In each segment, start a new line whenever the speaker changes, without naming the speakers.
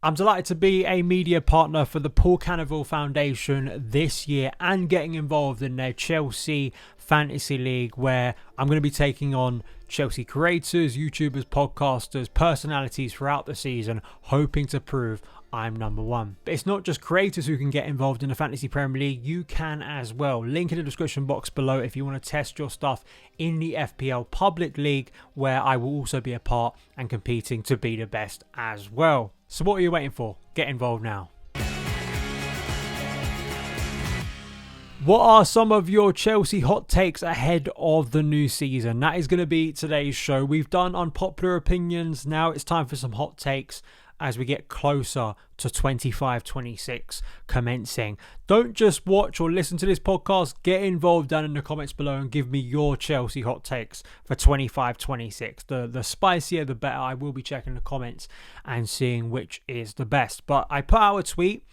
I'm delighted to be a media partner for the Paul Cannavale Foundation this year and getting involved in their Chelsea Fantasy League, where I'm going to be taking on Chelsea creators, YouTubers, podcasters, personalities throughout the season, hoping to prove I'm number one. But it's not just creators who can get involved in the Fantasy Premier League, you can as well. Link in the description box below if you want to test your stuff in the FPL Public League, where I will also be a part and competing to be the best as well. So what are you waiting for? Get involved now. What are some of your Chelsea hot takes ahead of the new season? That is going to be today's show. We've done unpopular opinions. Now it's time for some hot takes as we get closer to 25-26 commencing. Don't just watch or listen to this podcast. Get involved down in the comments below and give me your Chelsea hot takes for 25-26. The spicier, the better. I will be checking the comments and seeing which is the best. But I put out a tweet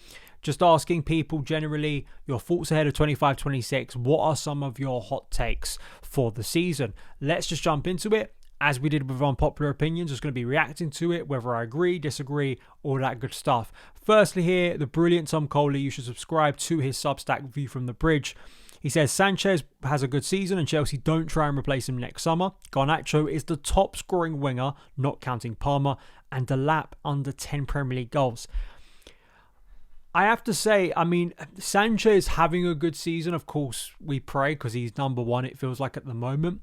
just asking people generally your thoughts ahead of 25-26. What are some of your hot takes for the season? Let's just jump into it. As we did with unpopular opinions, just going to be reacting to it, whether I agree, disagree, all that good stuff. Firstly here, the brilliant Tom Coley. You should subscribe to his Substack View from the Bridge. He says, Sanchez has a good season and Chelsea don't try and replace him next summer. Garnacho is the top scoring winger, not counting Palmer, and Delap under 10 Premier League goals. I have to say, Sanchez having a good season, of course, we pray, because he's number one, it feels like at the moment.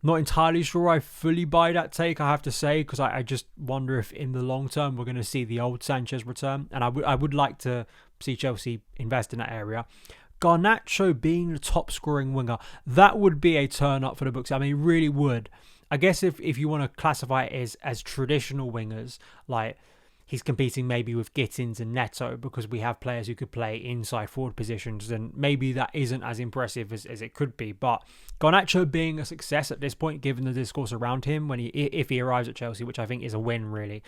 Not entirely sure I fully buy that take, I have to say, because I just wonder if in the long term we're going to see the old Sanchez return, and I would like to see Chelsea invest in that area. Garnacho being the top scoring winger, that would be a turn up for the books. I mean, it really would. I guess if you want to classify it as traditional wingers, like he's competing maybe with Gittins and Neto, because we have players who could play inside forward positions, and maybe that isn't as impressive as it could be. But Garnacho being a success at this point, given the discourse around him if he arrives at Chelsea, which I think is a win really,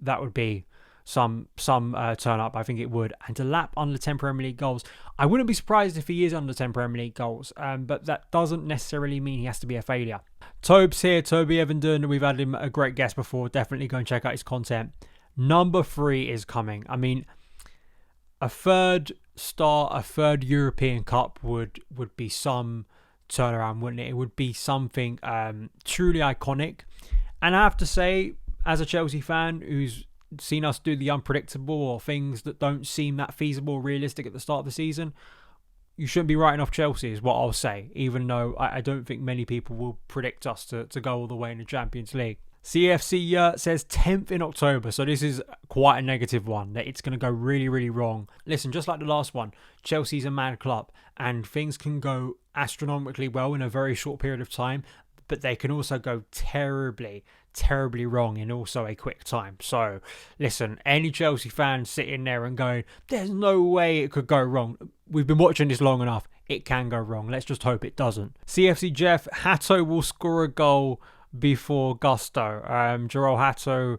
that would be some turn up. I think it would. And to lap under 10 Premier League goals, I wouldn't be surprised if he is under 10 Premier League goals, but that doesn't necessarily mean he has to be a failure. Tobes here, Toby Evenden. We've had him a great guest before. Definitely go and check out his content. Number 3 is coming. I mean, a third European Cup would be some turnaround, wouldn't it? It would be something truly iconic. And I have to say, as a Chelsea fan who's seen us do the unpredictable or things that don't seem that feasible or realistic at the start of the season, you shouldn't be writing off Chelsea is what I'll say, even though I don't think many people will predict us to go all the way in the Champions League. CFC says 10th in October, so this is quite a negative one, that it's going to go really, really wrong. Listen, just like the last one, Chelsea's a mad club and things can go astronomically well in a very short period of time, but they can also go terribly, terribly wrong in also a quick time. So listen, any Chelsea fan sitting there and going, there's no way it could go wrong. We've been watching this long enough. It can go wrong. Let's just hope it doesn't. CFC Jeff, Hato will score a goal before Gusto. Jarrell Hato,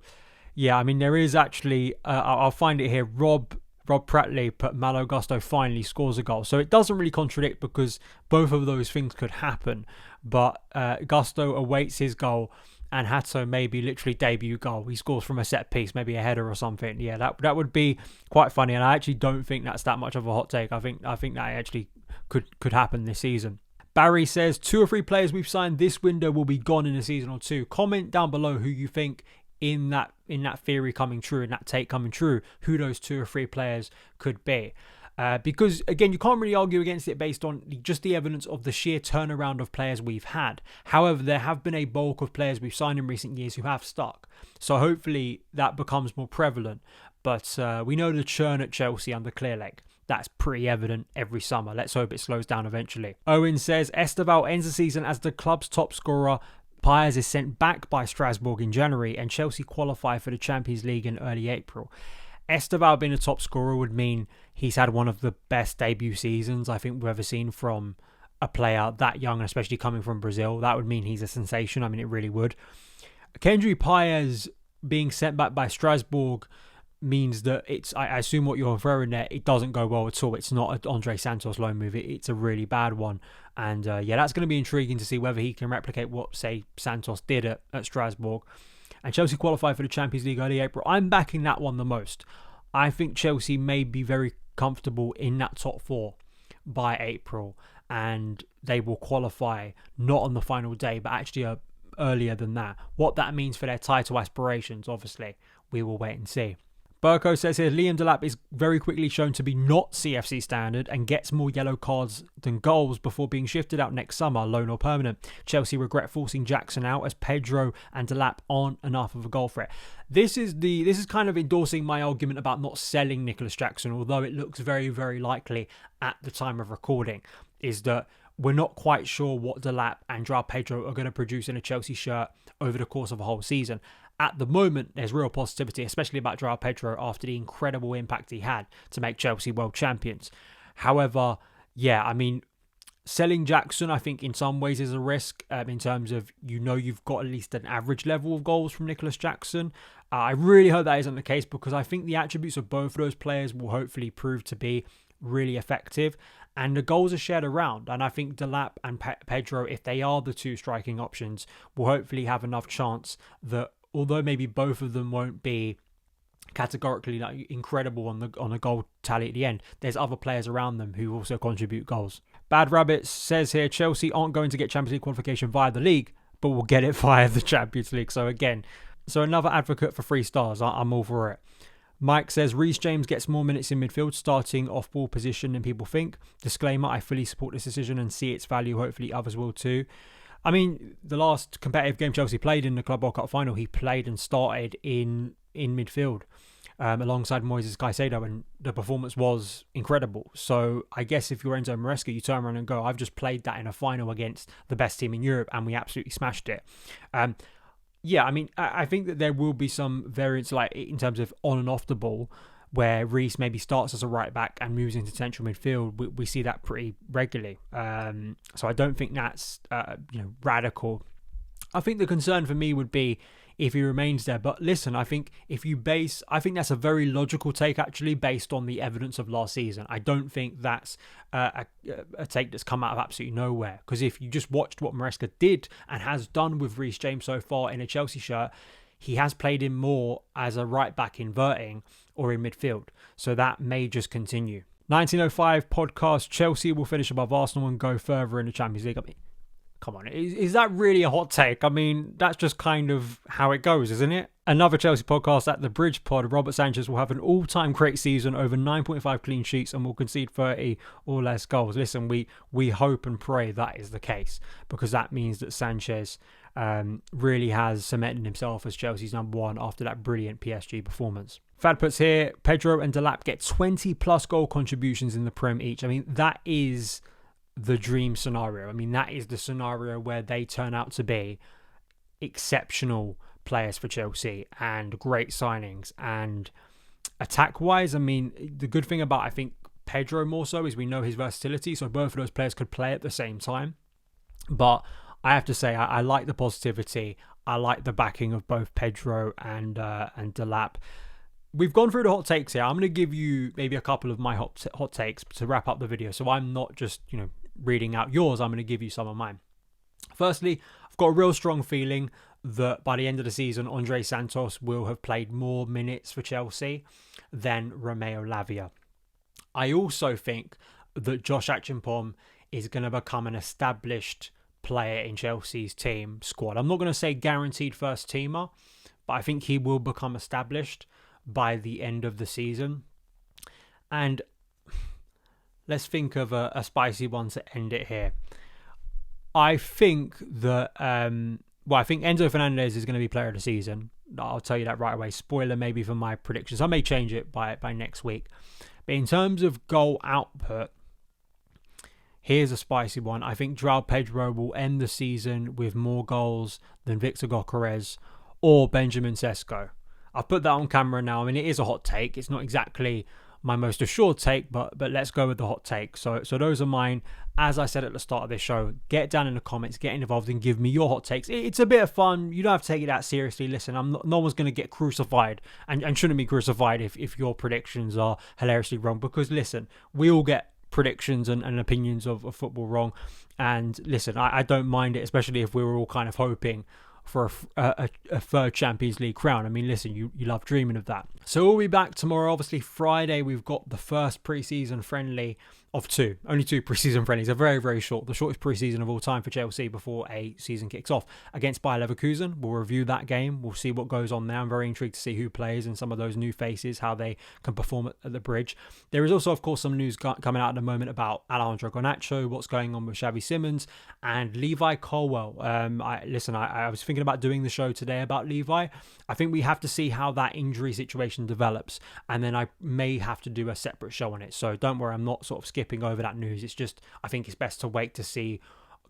yeah, I mean, there is actually, I'll find it here, Rob Pratley put Malo Gusto finally scores a goal. So it doesn't really contradict, because both of those things could happen. But Gusto awaits his goal, and Hato maybe literally debut goal. He scores from a set piece, maybe a header or something. Yeah, that would be quite funny. And I actually don't think that's that much of a hot take. I think that actually could happen this season. Barry says 2 or 3 players we've signed this window will be gone in a season or 2. Comment down below who you think in that theory coming true, in that take coming true, who those 2 or 3 players could be. Because again, you can't really argue against it based on just the evidence of the sheer turnaround of players we've had. However, there have been a bulk of players we've signed in recent years who have stuck. So hopefully that becomes more prevalent. But we know the churn at Chelsea under Clearlake. That's pretty evident every summer. Let's hope it slows down eventually. Owen says, Esteval ends the season as the club's top scorer. Pires is sent back by Strasbourg in January, and Chelsea qualify for the Champions League in early April. Esteval being a top scorer would mean he's had one of the best debut seasons I think we've ever seen from a player that young, especially coming from Brazil. That would mean he's a sensation. I mean, it really would. Kendry Pires being sent back by Strasbourg means that it's, I assume what you're referring there, it doesn't go well at all. It's not an Andre Santos loan move. It's a really bad one. And yeah, that's going to be intriguing to see whether he can replicate what, say, Santos did at Strasbourg. And Chelsea qualify for the Champions League early April. I'm backing that one the most. I think Chelsea may be very comfortable in that top four by April, and they will qualify not on the final day, but actually earlier than that. What that means for their title aspirations, obviously, we will wait and see. Burko says here, Liam Delap is very quickly shown to be not CFC standard and gets more yellow cards than goals before being shifted out next summer, loan or permanent. Chelsea regret forcing Jackson out as Pedro and Delap aren't enough of a goal threat. This is kind of endorsing my argument about not selling Nicholas Jackson, although it looks very, very likely at the time of recording, is that we're not quite sure what Delap and João Pedro are going to produce in a Chelsea shirt over the course of a whole season. At the moment, there's real positivity, especially about João Pedro after the incredible impact he had to make Chelsea world champions. However, yeah, I mean, selling Jackson, I think in some ways is a risk in terms of, you've got at least an average level of goals from Nicholas Jackson. I really hope that isn't the case, because I think the attributes of both of those players will hopefully prove to be really effective. And the goals are shared around. And I think Delap and Pedro, if they are the two striking options, will hopefully have enough chance that, although maybe both of them won't be categorically incredible on the goal tally at the end, there's other players around them who also contribute goals. Bad Rabbits says here, Chelsea aren't going to get Champions League qualification via the league, but will get it via the Champions League. So another advocate for 3 stars. I'm all for it. Mike says, Reece James gets more minutes in midfield, starting off-ball position than people think. Disclaimer, I fully support this decision and see its value. Hopefully others will too. I mean, the last competitive game Chelsea played in the Club World Cup final, he played and started in midfield alongside Moises Caicedo, and the performance was incredible. So I guess if you're Enzo Maresca, you turn around and go, I've just played that in a final against the best team in Europe and we absolutely smashed it. Yeah, I mean, I think that there will be some variance, like in terms of on and off the ball, where Reece maybe starts as a right back and moves into central midfield. We see that pretty regularly. So I don't think that's radical. I think the concern for me would be if he remains there. But listen, I think I think that's a very logical take, actually, based on the evidence of last season. I don't think that's a take that's come out of absolutely nowhere. Because if you just watched what Maresca did and has done with Reece James so far in a Chelsea shirt, he has played him more as a right back inverting or in midfield. So that may just continue. 1905 podcast, Chelsea will finish above Arsenal and go further in the Champions League. I mean, come on, is that really a hot take? I mean, that's just kind of how it goes, isn't it? Another Chelsea podcast at the Bridge Pod. Robert Sanchez will have an all-time great season, over 9.5 clean sheets, and will concede 30 or less goals. Listen, we hope and pray that is the case, because that means that Sanchez really has cemented himself as Chelsea's number one after that brilliant PSG performance. Fad puts here, Pedro and Delap get 20 plus goal contributions in the Prem each. I mean, that is the dream scenario. I mean, that is the scenario where they turn out to be exceptional players for Chelsea and great signings. And attack-wise, I mean, the good thing about, I think, Pedro more so is we know his versatility, so both of those players could play at the same time. But I have to say, I like the positivity. I like the backing of both Pedro and Delap. We've gone through the hot takes here. I'm going to give you maybe a couple of my hot takes to wrap up the video. So I'm not just, reading out yours. I'm going to give you some of mine. Firstly, I've got a real strong feeling that by the end of the season, Andre Santos will have played more minutes for Chelsea than Romeo Lavia. I also think that Josh Achimpong is going to become an established player in Chelsea's team squad. I'm not going to say guaranteed first teamer, but I think he will become established by the end of the season. And let's think of a spicy one to end it here. I think that I think Enzo Fernandez is going to be player of the season. I'll tell you that right away. Spoiler maybe for my predictions. I may change it by next week. But in terms of goal output, here's a spicy one. I think João Pedro will end the season with more goals than Victor Gyökeres or Benjamin Sesko. I've put that on camera now. I mean, it is a hot take. It's not exactly my most assured take, but let's go with the hot take. So those are mine. As I said at the start of this show, get down in the comments, get involved and give me your hot takes. It's a bit of fun. You don't have to take it that seriously. Listen, no one's going to get crucified and shouldn't be crucified if your predictions are hilariously wrong, because listen, we all get predictions and opinions of football wrong. And listen, I don't mind it, especially if we were all kind of hoping for a third Champions League crown. I mean, listen, you love dreaming of that. So we'll be back tomorrow. Obviously, Friday, we've got the first pre-season friendly of two. Only two pre-season friendlies. They're very, very short. The shortest pre-season of all time for Chelsea before a season kicks off against Bayer Leverkusen. We'll review that game. We'll see what goes on there. I'm very intrigued to see who plays and some of those new faces, how they can perform at the bridge. There is also, of course, some news coming out at the moment about Alejandro Garnacho, what's going on with Xavi Simons and Levi Colwill. I was thinking about doing the show today about Levi. I think we have to see how that injury situation develops, and then I may have to do a separate show on it. So don't worry, I'm not sort of skipping over that news. It's just, I think it's best to wait to see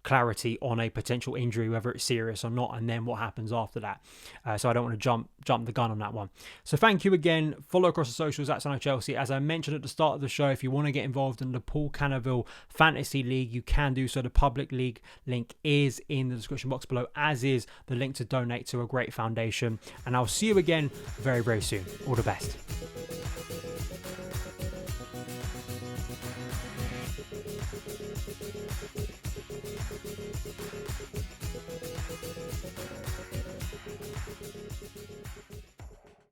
clarity on a potential injury, whether it's serious or not, and then what happens after that. So I don't want to jump the gun on that one. So thank you again. Follow across the socials at SonOfChelsea. As I mentioned at the start of the show, if you want to get involved in the Paul Cannaville Fantasy League, you can do so. The public league link is in the description box below, as is the link to donate to a great foundation. And I'll see you again very, very soon. All the best.